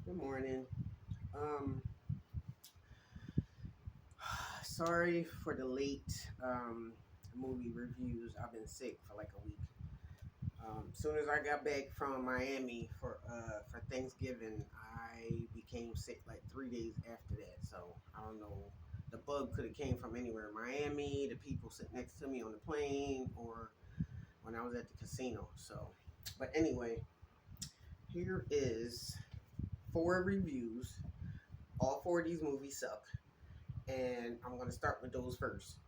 Good morning. Um, Sorry for the late movie reviews. I've been sick for like a week. Soon as I got back from Miami for Thanksgiving, I became sick like 3 days after that. So I don't know. The bug could have came from anywhere. Miami, the people sitting next to me on the plane, or when I was at the casino. So, but anyway, here is four reviews. All four of these movies suck, and I'm gonna start with those first.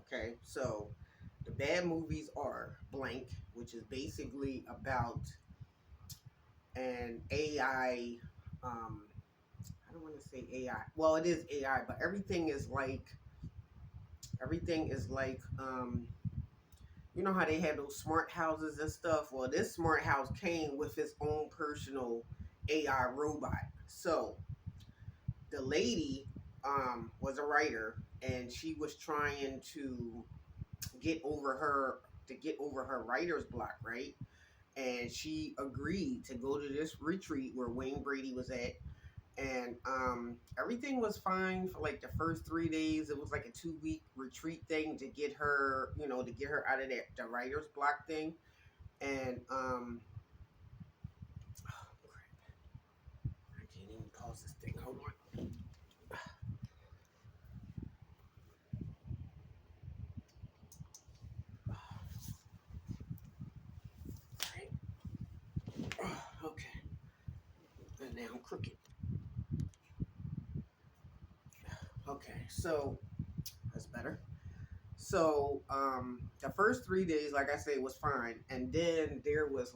Okay, so the bad movies are Blank, which is basically about an AI. I don't want to say AI. Well, it is AI, but everything is like you know how they have those smart houses and stuff. Well, this smart house came with its own personal AI robot. So the lady was a writer, and she was trying get over her to get over her writer's block, right? And she agreed to go to this retreat where Wayne Brady was at, and everything was fine for like the first 3 days. It was like a 2 week retreat thing to get her, to get her out of that the writer's block thing. And oh, crap, I can't even pause this thing. Hold on. Right. Okay, and now I'm crooked. Okay, so that's better. So the first 3 days, like I said, was fine, and then there was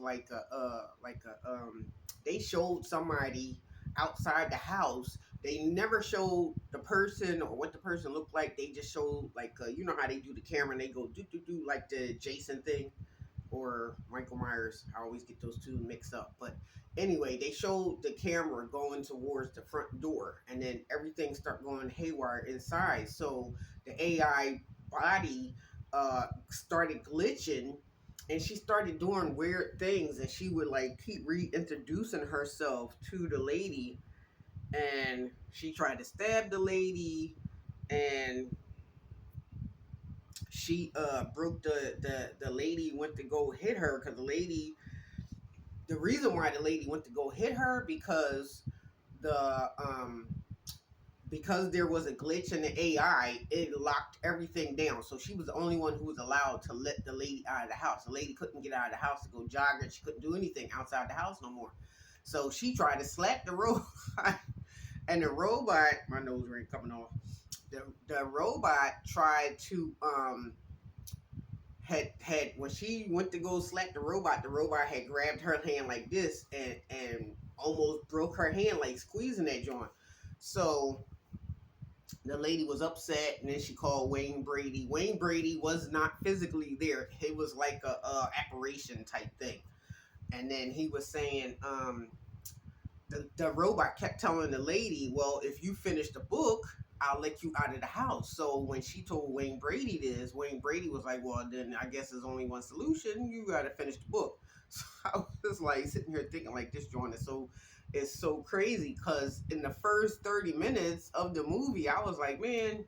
they showed somebody outside the house. They never showed the person or what the person looked like. They just showed you know how they do the camera and they go do do do like the Jason thing or Michael Myers. I always get those two mixed up. But anyway, they showed the camera going towards the front door, and then everything start going haywire inside. So the AI body started glitching, and she started doing weird things, and she would like keep reintroducing herself to the lady, and she tried to stab the lady, and she broke the lady went to go hit her because the reason why the lady went to go hit her the because there was a glitch in the AI, it locked everything down. So she was the only one who was allowed to let the lady out of the house. The lady couldn't get out of the house to go jogging. She couldn't do anything outside the house no more. So she tried to slap the robot, and the robot, my nose ring coming off. The robot tried to had when she went to go slap the robot had grabbed her hand like this and almost broke her hand, like squeezing that joint. So the lady was upset, and then she called Wayne Brady. Wayne Brady was not physically there. It was like a apparition type thing. And then he was saying, the robot kept telling the lady, well, if you finish the book, I'll let you out of the house. So when she told Wayne Brady this, Wayne Brady was like, well, then I guess there's only one solution. You got to finish the book. So I was like sitting here thinking like this joint is so crazy, because in the first 30 minutes of the movie, I was like, man,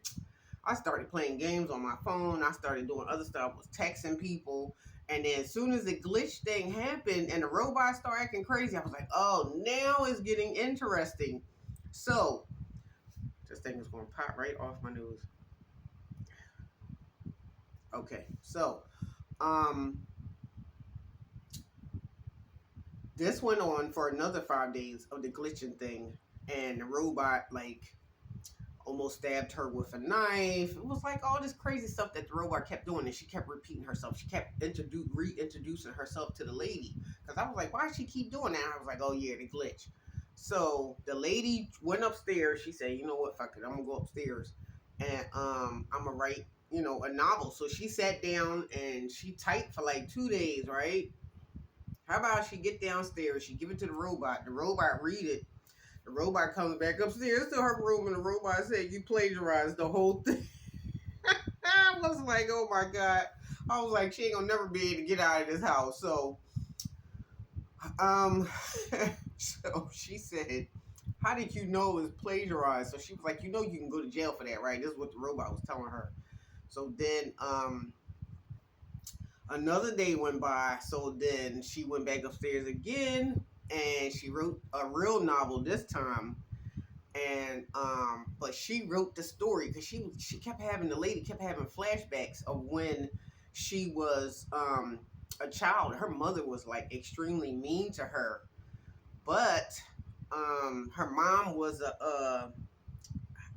I started playing games on my phone. I started doing other stuff. I was texting people. And then as soon as the glitch thing happened and the robot started acting crazy, I was like, oh, now it's getting interesting. So this thing is going to pop right off my nose. Okay, so um, this went on for another 5 days of the glitching thing. And the robot, like, almost stabbed her with a knife. It was like all this crazy stuff that the robot kept doing, and she kept repeating herself. She kept reintroducing herself to the lady, because I was like, why does she keep doing that? I was like, oh yeah, the glitch. So the lady went upstairs. She said, you know what, fuck it, I'm gonna go upstairs and I'm gonna write, a novel. So she sat down and she typed for like 2 days, right? How about she get downstairs, she give it to the robot read it. The robot comes back upstairs to her room, and the robot said, you plagiarized the whole thing. I was like, oh my God. I was like, she ain't gonna never be able to get out of this house. So Um, so she said, "How did you know it was plagiarized?" So she was like, "You know, you can go to jail for that, right?" This is what the robot was telling her. So then, another day went by. So then she went back upstairs again, and she wrote a real novel this time. And but she wrote the story because she kept having the lady kept having flashbacks of when she was a child. Her mother was like extremely mean to her, but her mom was a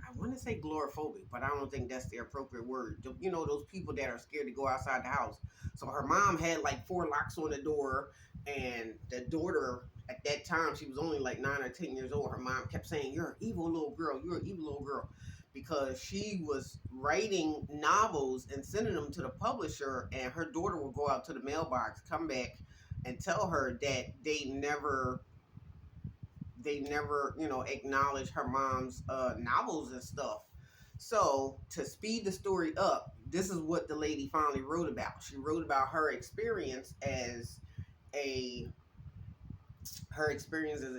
I want to say glorophobic, but I don't think that's the appropriate word. You know, those people that are scared to go outside the house. So her mom had like four locks on the door, and the daughter at that time, she was only like 9 or 10 years old. Her mom kept saying, "You're an evil little girl. You're an evil little girl," because she was writing novels and sending them to the publisher, and her daughter would go out to the mailbox, come back, and tell her that they never acknowledged her mom's novels and stuff. So to speed the story up, this is what the lady finally wrote about. She wrote about a her experience as a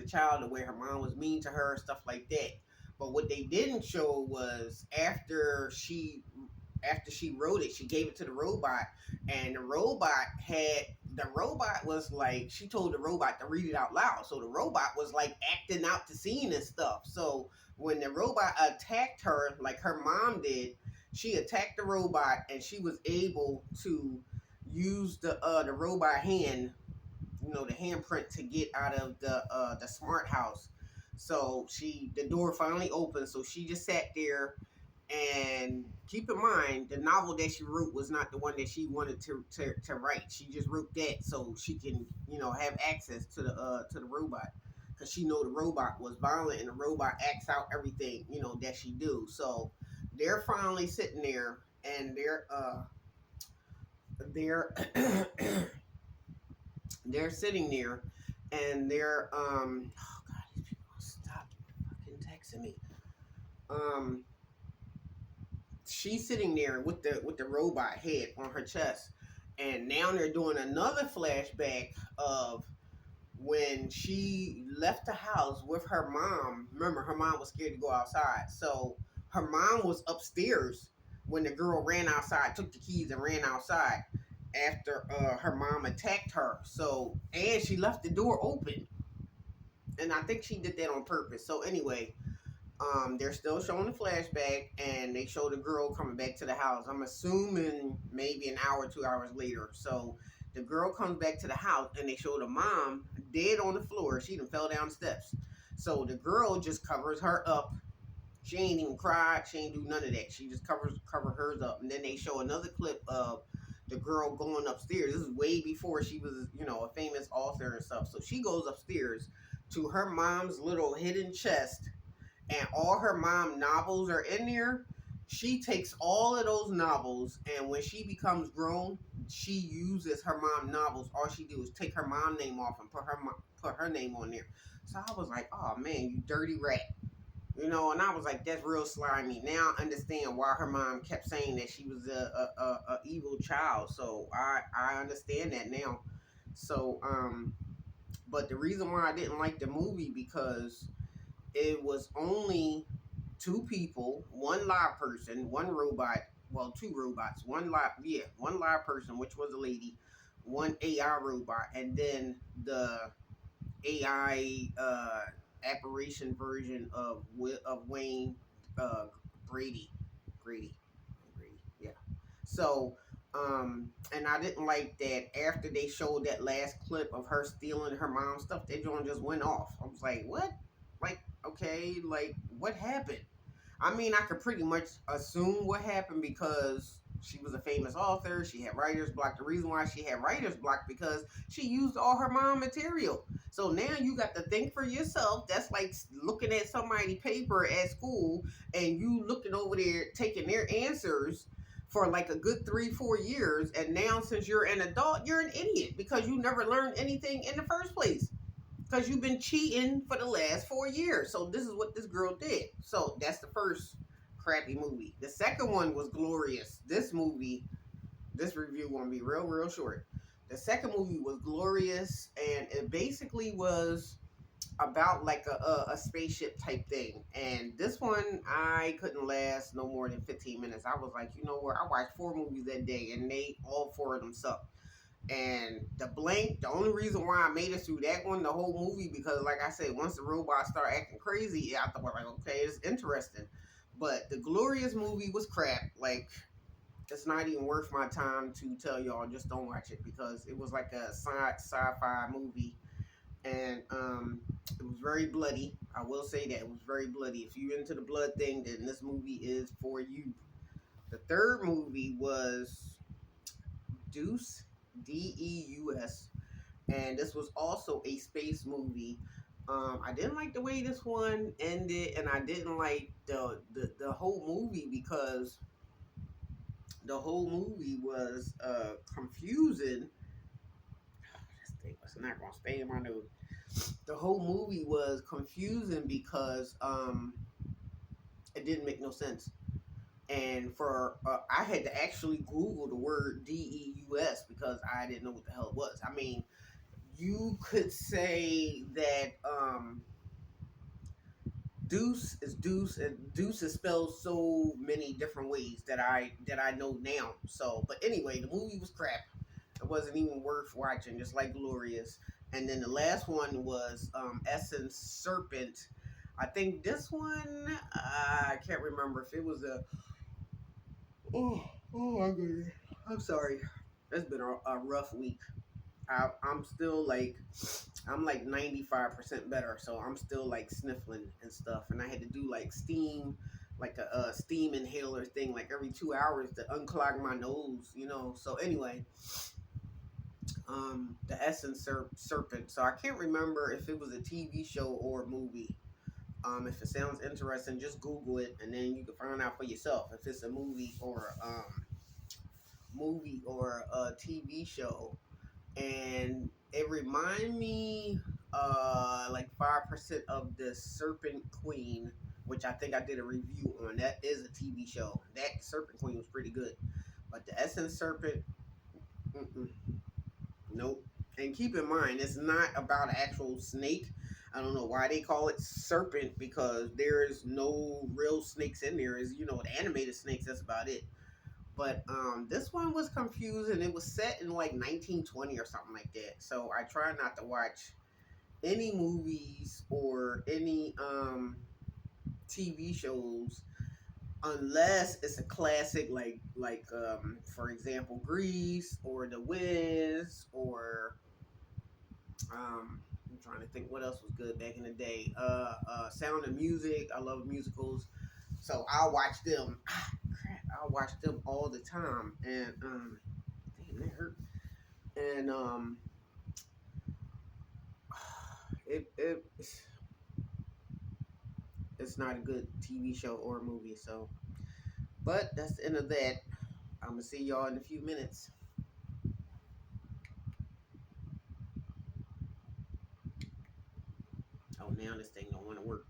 child, the way her mom was mean to her, stuff like that. But what they didn't show was after she wrote it, she gave it to the robot, and the robot was like, she told the robot to read it out loud. So the robot was like acting out the scene and stuff. So when the robot attacked her, like her mom did, she attacked the robot, and she was able to use the robot hand, the handprint, to get out of the smart house. So the door finally opened. So she just sat there, and keep in mind, the novel that she wrote was not the one that she wanted to write. She just wrote that so she can, have access to the robot, because she know the robot was violent, and the robot acts out everything, that she do. So they're finally sitting there, and they're they're sitting there, and they're oh god, these people stop fucking texting me. Um, she's sitting there with the robot head on her chest, and now they're doing another flashback of when she left the house with her mom. Remember, her mom was scared to go outside, so her mom was upstairs when the girl ran outside, took the keys and ran outside after her mom attacked her. So, and she left the door open, and I think she did that on purpose. So anyway, they're still showing the flashback, and they show the girl coming back to the house. I'm assuming maybe an hour, 2 hours later. So the girl comes back to the house, and they show the mom dead on the floor. She done fell down the steps. So the girl just covers her up. She ain't even cried. She ain't do none of that. She just cover hers up. And then they show another clip of the girl going upstairs. This is way before she was, a famous author and stuff. So she goes upstairs to her mom's little hidden chest, and all her mom novels are in there. She takes all of those novels, and when she becomes grown, she uses her mom novels. All she do is take her mom name off and put her name on there. So I was like, oh man, you dirty rat. And I was like, that's real slimy. Now I understand why her mom kept saying that she was a evil child. So I understand that now. So but the reason why I didn't like the movie, because it was only two people, one live person, one robot. Well, two robots, one live person, which was a lady, one AI robot, and then the AI apparition version of Wayne uh, Brady, Grady, Grady, yeah. So, and I didn't like that after they showed that last clip of her stealing her mom's stuff, that joint just went off. I was like, what? Like, okay, like, what happened? I mean, I could pretty much assume what happened, because she was a famous author. She had writer's block. The reason why she had writer's block, because she used all her mom material. So now you got to think for yourself. That's like looking at somebody's paper at school, and you looking over there taking their answers for like a good 3-4 years. And now, since you're an adult, you're an idiot, because you never learned anything in the first place, because you've been cheating for the last 4 years. So this is what this girl did. So that's the first crappy movie. The second one was glorious. This review gonna be real, real short. The second movie was Glorious, and it basically was about like a spaceship type thing. And this one, I couldn't last no more than 15 minutes. I was like, you know what? I watched four movies that day, and they all four of them sucked. And the only reason why I made it through that one, the whole movie, because like I said, once the robots start acting crazy, yeah, I thought like, okay, it's interesting. But the Glorious movie was crap. Like, it's not even worth my time to tell y'all just don't watch it, because it was like a sci-fi movie, and it was very bloody. I will say that it was very bloody. If you're into the blood thing, then this movie is for you. The third movie was Deuce, Deus, and this was also a space movie. I didn't like the way this one ended, and I didn't like the whole movie, because the whole movie was confusing. This thing was not gonna stay in my nose. The whole movie was confusing because it didn't make no sense. And for I had to actually Google the word Deus, because I didn't know what the hell it was. I mean, you could say that deuce is deuce, and deuce is spelled so many different ways that I know now. So, but anyway, the movie was crap. It wasn't even worth watching, just like Glorious. And then the last one was Essence Serpent. I think this one, I can't remember if it was a. Oh my goodness. I'm sorry. It's been a rough week. I'm still like, I'm like 95% better, so I'm still like sniffling and stuff. And I had to do like steam, like a steam inhaler thing, like every 2 hours to unclog my nose, you know. So anyway, the Essence Serpent. So I can't remember if it was a TV show or a movie. If it sounds interesting, just Google it, and then you can find out for yourself if it's a movie or a TV show. And it reminded me like 5% of the Serpent Queen, which I think I did a review on. That is a TV show. That Serpent Queen was pretty good, but the Essence Serpent, mm-mm, nope. And keep in mind, it's not about an actual snake. I don't know why they call it serpent, because there is no real snakes in there. Is, you know, the animated snakes. That's about it. But this one was confusing. It was set in like 1920 or something like that. So I try not to watch any movies or any TV shows unless it's a classic, like for example Grease or The Wiz, or I'm trying to think what else was good back in the day. Sound of Music. I love musicals, so I'll watch them. Ah, crap! I'll watch them all the time, and damn, that hurt. And it it's not a good TV show or movie. So, but that's the end of that. I'm gonna see y'all in a few minutes. Oh, now this thing don't want to work.